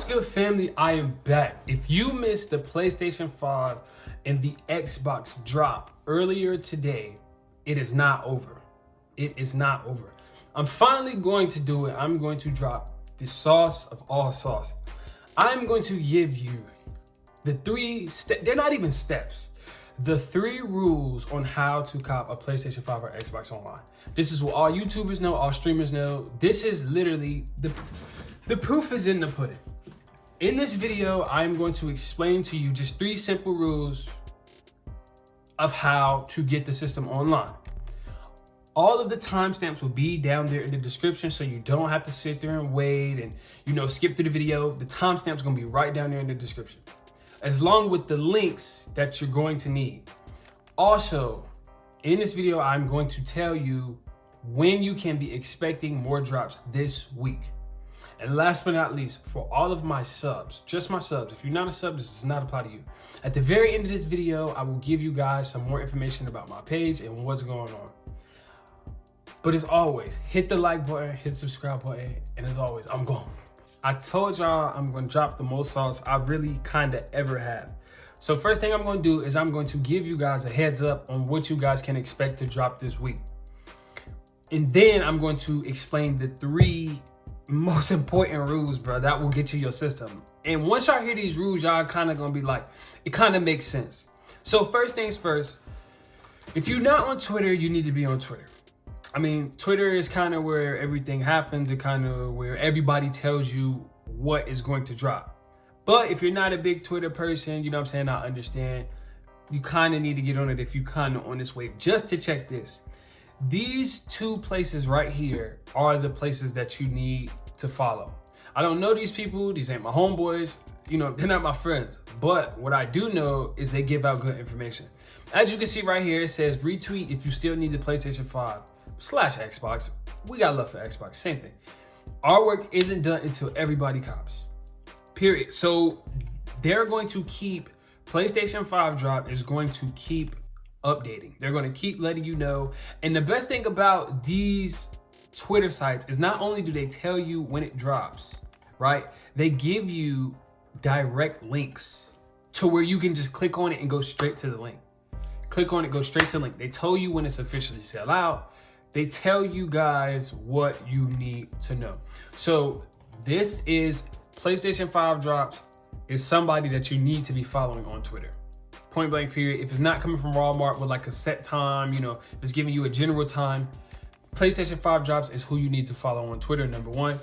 good, family? I am back. If you missed the PlayStation 5 and the Xbox drop earlier today, it is not over. It is not over. I'm finally going to do it. I'm going to drop the sauce of all sauce. I'm going to give you the they're not even steps, the 3 rules on how to cop a PlayStation 5 or Xbox online. This is what all YouTubers know, all streamers know. This is literally, the proof is in the pudding. In this video, I'm going to explain to you just 3 simple rules of how to get the system online. All of the timestamps will be down there in the description, so you don't have to sit there and wait and skip through the video. The timestamp's gonna be right down there in the description, as long with the links that you're going to need. Also, in this video, I'm going to tell you when you can be expecting more drops this week. And last but not least, for all of my subs, just my subs, if you're not a sub, this does not apply to you. At the very end of this video, I will give you guys some more information about my page and what's going on. But as always, hit the like button, hit the subscribe button, and as always, I'm gone. I told y'all I'm gonna drop the most sauce I really kinda ever have. So first thing I'm gonna do is I'm going to give you guys a heads up on what you guys can expect to drop this week. And then I'm going to explain the 3 most important rules, bro, that will get you your system. And once y'all hear these rules, y'all kinda gonna be like, it kinda makes sense. So first things first, if you're not on Twitter, you need to be on Twitter. I mean, Twitter is kind of where everything happens and kind of where everybody tells you what is going to drop. But if you're not a big Twitter person, you know what I'm saying, I understand. You kind of need to get on it if you kind of on this wave. Just to check this. These 2 places right here are the places that you need to follow. I don't know these people. These ain't my homeboys. They're not my friends. But what I do know is they give out good information. As you can see right here, it says retweet if you still need the PlayStation 5/Xbox. We got love for Xbox, same thing. Our work isn't done until everybody cops, period. So they're going to keep, PlayStation 5 drop is going to keep updating. They're going to keep letting you know. And the best thing about these Twitter sites is not only do they tell you when it drops, right? They give you direct links to where you can just click on it and go straight to the link. Click on it, go straight to the link. They tell you when it's officially sell out. They tell you guys what you need to know. So this is PlayStation 5 drops is somebody that you need to be following on Twitter. Point blank period. If it's not coming from Walmart with like a set time, if it's giving you a general time, PlayStation 5 drops is who you need to follow on Twitter, number 1.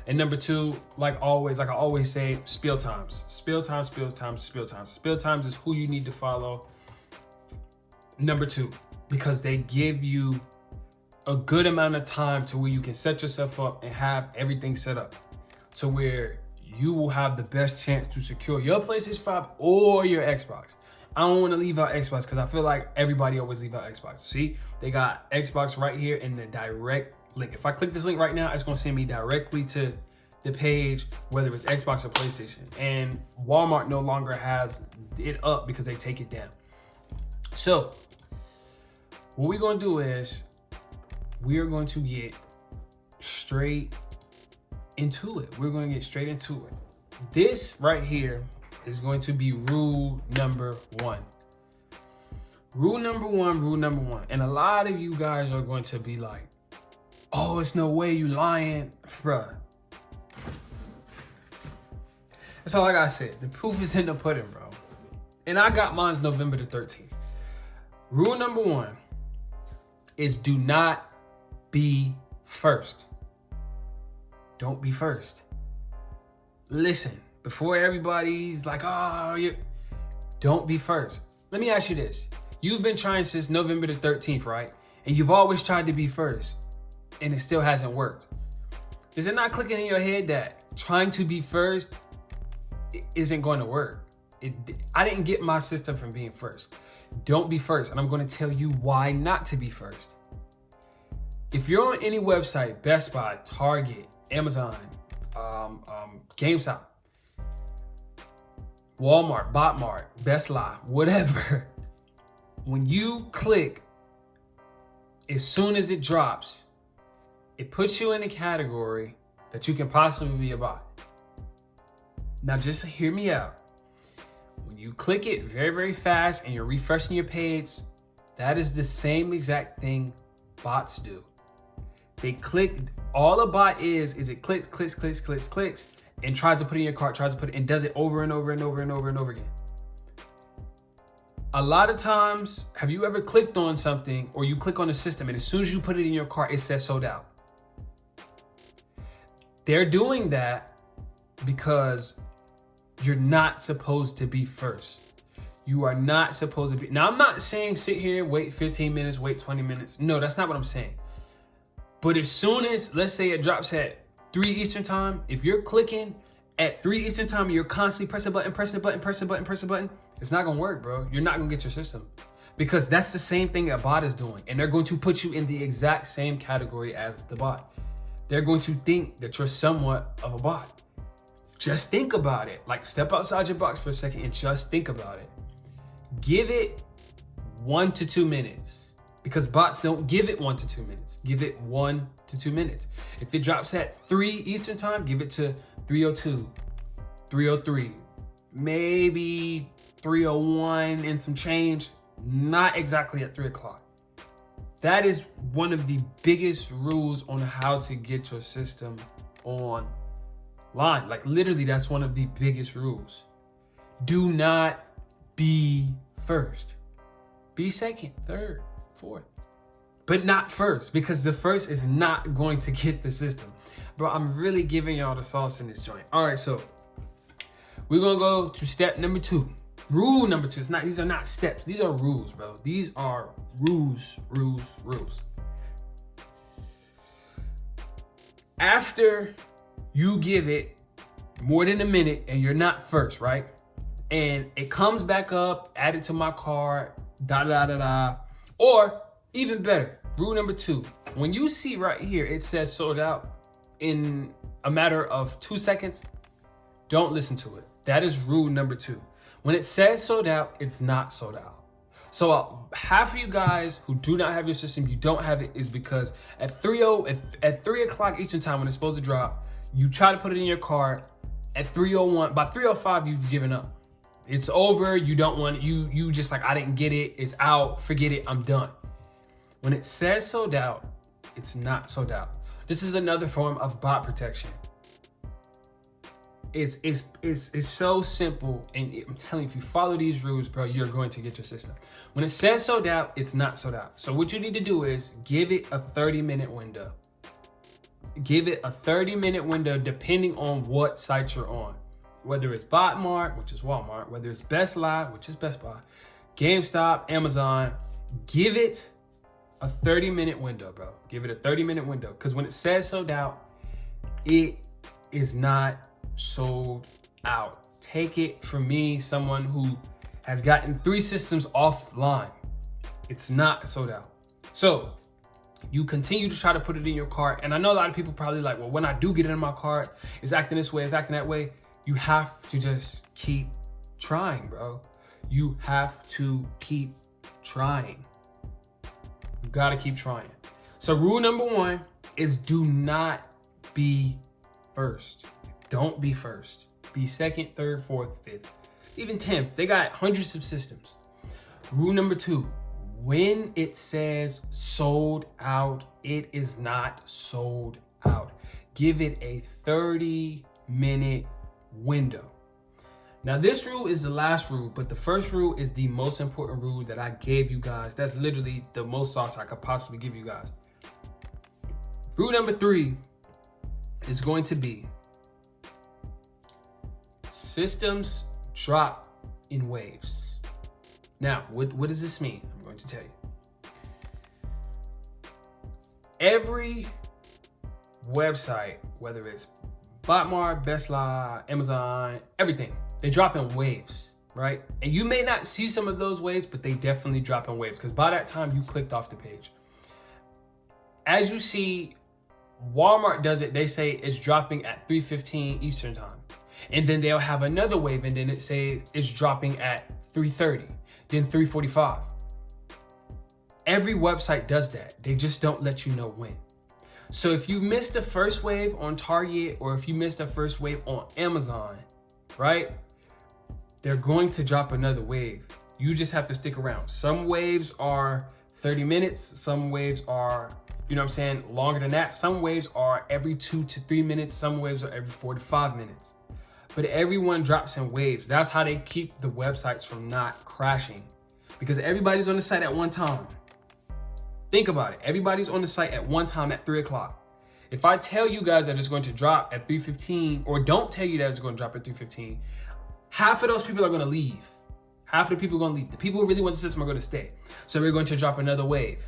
And number 2, like I always say, spill times. Spill times, spill times, spill times. Spill times is who you need to follow, number 2, because they give you a good amount of time to where you can set yourself up and have everything set up to where you will have the best chance to secure your PlayStation 5 or your Xbox. I don't want to leave out Xbox because I feel like everybody always leave out Xbox. See, they got Xbox right here in the direct link. If I click this link right now, it's going to send me directly to the page, whether it's Xbox or PlayStation. And Walmart no longer has it up because they take it down. So what we're going to do is we are going to get straight into it. We're going to get straight into it. This right here is going to be rule number 1. Rule number one. And a lot of you guys are going to be like, oh, it's no way you lying, bruh. So like I said, the proof is in the pudding, bro. And I got mine's November the 13th. Rule number 1 is do not be first. Don't be first. Listen, before everybody's like, oh, don't be first. Let me ask you this. You've been trying since November the 13th, right? And you've always tried to be first, and it still hasn't worked. Is it not clicking in your head that trying to be first isn't going to work? I didn't get my system from being first. Don't be first, and I'm going to tell you why not to be first. If you're on any website, Best Buy, Target, Amazon, GameStop, Walmart, Botmart, Best Buy, whatever, when you click, as soon as it drops, it puts you in a category that you can possibly be a bot. Now just hear me out. When you click it very, very fast and you're refreshing your page, that is the same exact thing bots do. They click, all a bot is it clicks, and tries to put it in your cart, and does it over and over and over and over and over again. A lot of times, have you ever clicked on something or you click on a system and as soon as you put it in your cart, it says sold out? They're doing that because you're not supposed to be first. You are not supposed to be. Now, I'm not saying sit here, wait 15 minutes, wait 20 minutes. No, that's not what I'm saying. But as soon as, let's say it drops at 3 Eastern time, if you're clicking at 3 Eastern time, you're constantly pressing the button, it's not gonna work, bro. You're not gonna get your system. Because that's the same thing a bot is doing. And they're going to put you in the exact same category as the bot. They're going to think that you're somewhat of a bot. Just think about it. Like, step outside your box for a second and just think about it. Give it 1 to 2 minutes, because bots don't give it 1 to 2 minutes. Give it 1 to 2 minutes. If it drops at 3 Eastern time, give it to 3:02, 3:03, maybe 3:01 and some change. Not exactly at 3 o'clock. That is one of the biggest rules on how to get your system online. Like, literally, that's one of the biggest rules. Do not be first. Be second, third, fourth. But not first, because the first is not going to get the system. Bro, I'm really giving y'all the sauce in this joint. All right, so we're gonna go to step number 2. Rule number 2. These are not steps. These are rules, bro. These are rules. After you give it more than a minute and you're not first, right? And it comes back up, add it to my cart, or even better, rule number 2. When you see right here, it says sold out in a matter of 2 seconds, don't listen to it. That is rule number 2. When it says sold out, it's not sold out. So half of you guys who do not have your system, you don't have it, is because at 3 o'clock Eastern time when it's supposed to drop, you try to put it in your cart. At 3:01, by 3:05, you've given up. It's over. You don't want it. You just like, I didn't get it. It's out. Forget it. I'm done. When it says sold out, it's not sold out. This is another form of bot protection. It's so simple, and I'm telling you, if you follow these rules, bro, you're going to get your system. When it says sold out, it's not sold out. So what you need to do is give it a 30-minute window. Give it a 30-minute window depending on what site you're on. Whether it's Botmart, which is Walmart, whether it's Best Buy, which is Best Buy, GameStop, Amazon, give it a 30-minute window, bro. Give it a 30-minute window, because when it says sold out, it is not sold out. Take it from me, someone who has gotten 3 systems offline. It's not sold out. So you continue to try to put it in your cart. And I know a lot of people probably like, well, when I do get it in my cart, it's acting this way, it's acting that way. You have to just keep trying, bro. You have to keep trying. You gotta keep trying. So rule number 1 is do not be first. Don't be first. Be second, third, fourth, fifth, even 10th. They got hundreds of systems. Rule number 2, when it says sold out, it is not sold out. Give it a 30-minute window. Now, this rule is the last rule, but the first rule is the most important rule that I gave you guys. That's literally the most sauce I could possibly give you guys. Rule number 3 is going to be systems drop in waves. Now, what does this mean? I'm going to tell you. Every website, whether it's Botmart, Best Buy, Amazon, everything, they drop in waves, right? And you may not see some of those waves, but they definitely drop in waves, because by that time you clicked off the page. As you see, Walmart does it. They say it's dropping at 3:15 Eastern time. And then they'll have another wave, and then it says it's dropping at 3:30, then 3:45. Every website does that. They just don't let you know when. So if you missed the first wave on Target, or if you missed the first wave on Amazon, right? They're going to drop another wave. You just have to stick around. Some waves are 30 minutes. Some waves are, you know what I'm saying, longer than that. Some waves are every 2 to 3 minutes. Some waves are every 4 to 5 minutes. But everyone drops in waves. That's how they keep the websites from not crashing, because everybody's on the site at one time. Think about it. Everybody's on the site at one time at 3 o'clock. If I tell you guys that it's going to drop at 3:15, or don't tell you that it's going to drop at 3:15, half of those people are going to leave. Half of the people are going to leave. The people who really want the system are going to stay. So we're going to drop another wave.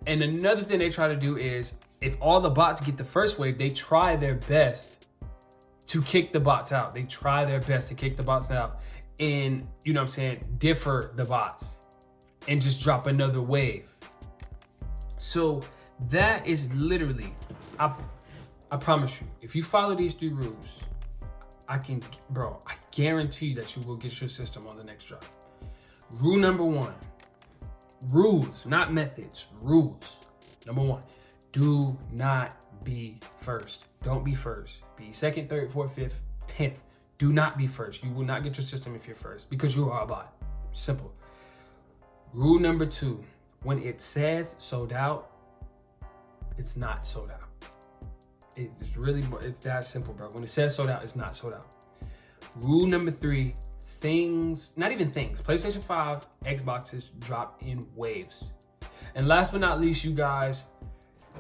And another thing they try to do is, if all the bots get the first wave, they try their best to kick the bots out. They try their best to kick the bots out and, you know what I'm saying, differ the bots and just drop another wave. So that is literally, I promise you, if you follow these 3 rules, I guarantee you that you will get your system on the next drop. Rule number 1, rules, not methods, rules. Number 1, do not be first. Don't be first. Be second, third, fourth, fifth, 10th. Do not be first. You will not get your system if you're first, because you are a bot. Simple. Rule number 2, when it says sold out, it's not sold out. It's that simple, bro. When it says sold out, it's not sold out. Rule number 3, not even things, PlayStation 5s, Xboxes drop in waves. And last but not least, you guys,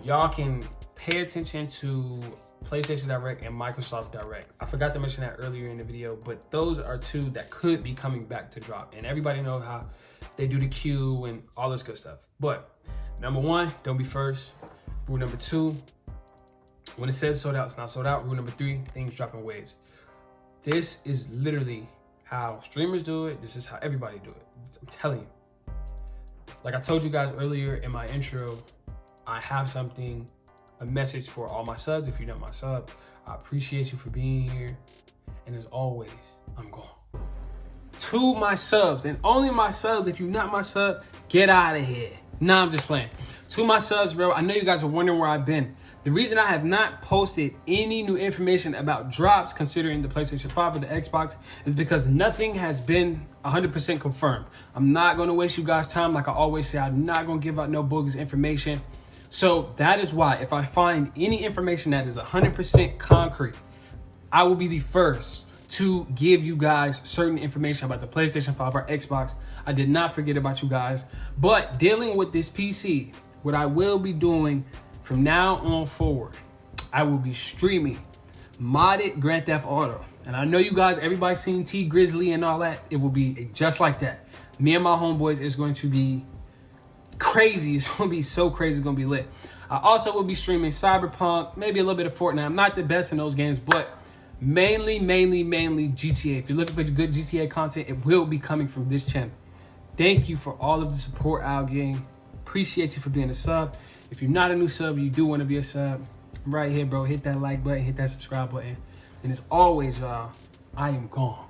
y'all can pay attention to PlayStation Direct and Microsoft Direct. I forgot to mention that earlier in the video, but those are 2 that could be coming back to drop. And everybody knows how they do the queue and all this good stuff. But number 1, don't be first. Rule number 2, when it says sold out, it's not sold out. Rule number 3, things drop in waves. This is literally how streamers do it. This is how everybody do it. I'm telling you. Like I told you guys earlier in my intro, I have a message for all my subs. If you're not my sub, I appreciate you for being here. And as always, I'm gone. To my subs, and only my subs, if you're not my sub, get out of here. Nah, I'm just playing. To my subs, bro, I know you guys are wondering where I've been. The reason I have not posted any new information about drops considering the PlayStation 5 or the Xbox is because nothing has been 100% confirmed. I'm not going to waste you guys' time. Like I always say, I'm not going to give out no bogus information. So that is why if I find any information that is 100% concrete, I will be the first to give you guys certain information about the PlayStation 5 or Xbox. I did not forget about you guys. But dealing with this PC, what I will be doing from now on forward, I will be streaming modded Grand Theft Auto. And I know you guys, everybody's seen T Grizzly and all that. It will be just like that. Me and my homeboys is going to be crazy. It's going to be so crazy. It's going to be lit. I also will be streaming Cyberpunk, maybe a little bit of Fortnite. I'm not the best in those games, but mainly GTA. If you're looking for good GTA content, it will be coming from this channel. Thank you for all of the support, Al Gang. Appreciate you for being a sub. If you're not a new sub, you do want to be a sub, right here, bro. Hit that like button, hit that subscribe button. And as always, y'all, I am gone.